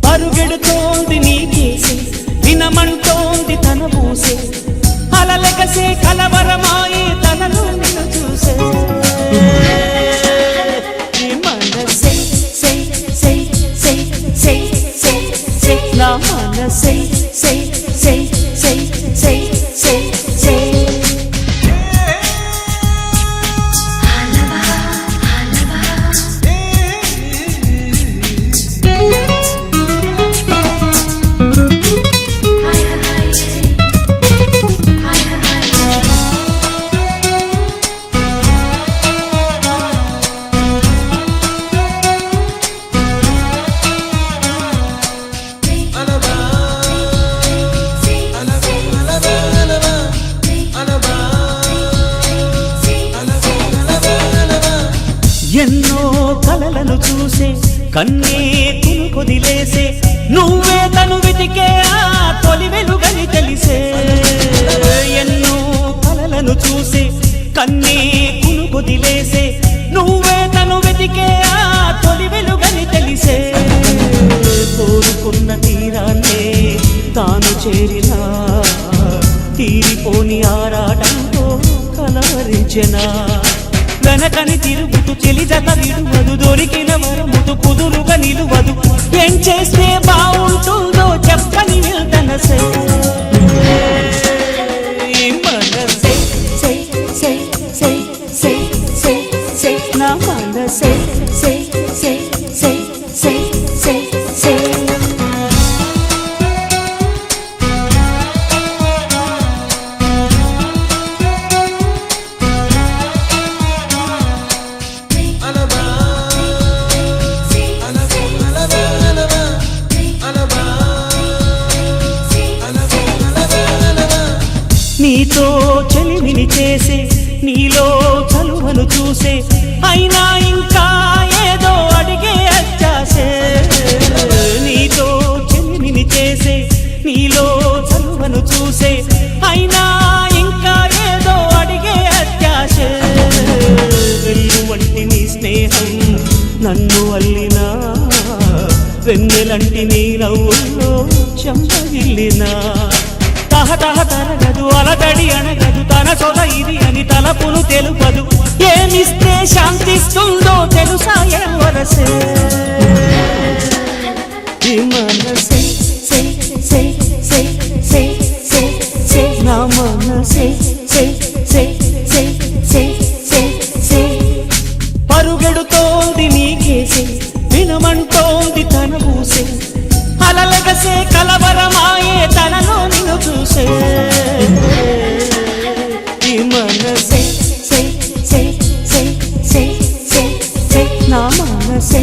పరుగెడుతోంది నీకేసే వినమంటోంది తన ఊసే అలలెగసే కలవరమాయే తనలో నిన్ను చూసే మనసే సే సే సే సే సే సే నా మనసే సే సే సే సే సే సే ఎన్నో కలలను చూసే కన్నే కునుకొదిలేసే నువ్వే తను వెతికే ఆ తొలి వెలుగని తెలిసే ఎన్నో కలలను చూసే కన్నే కునుకొదిలేసే నువ్వే తను వెతికే ఆ తొలి వెలుగని తెలిసే కోరుకున్న తీరాన్నే తాను చేరినా తీరిపోని ఆరాటంతో కలవరించెనా వెనకని తిరుగుతూ చెలి జత విడువదు దొరికిన వరముతు కుదురుగా నిలువదు ఏం చేస్తే బాగుంటుందో చెప్పని వెళ్తనసే మనసే సే సే సే సే సే సే నా మనసే సే సే సే సే సే సే నీతో చెలిమిని చేసే నీలో చలువను చూసే అయినా ఇంకా ఏదో అడిగే అచ్చాసే నీతో చెలిమిని చేసే నీలో చలువను చూసే అయినా ఇంకా ఏదో అడిగే అత్యాసే వెన్ను వంటి నీ స్నేహం నన్ను అల్లినా వెన్నెలంటి నీ నవ్వుల్లో చెంపగిల్లినా తహతహ తరగదు అలదడి అనగదు తన సొల ఇది అని తలపును తెలుపదు ఏమిస్తే శాంతిస్తుందో తెలుసా ఎవరసే మనసే సే సే సే సే సే సే నా మనసే సే సే సే సే సే సే పరుగెడుతోంది నీకేసే వినమంటోంది తన ఊసే అలలెగసే కలవరమాయే తనలో నిన్ను చూసే మనసే సే సే సే సే సే సే నా మనసే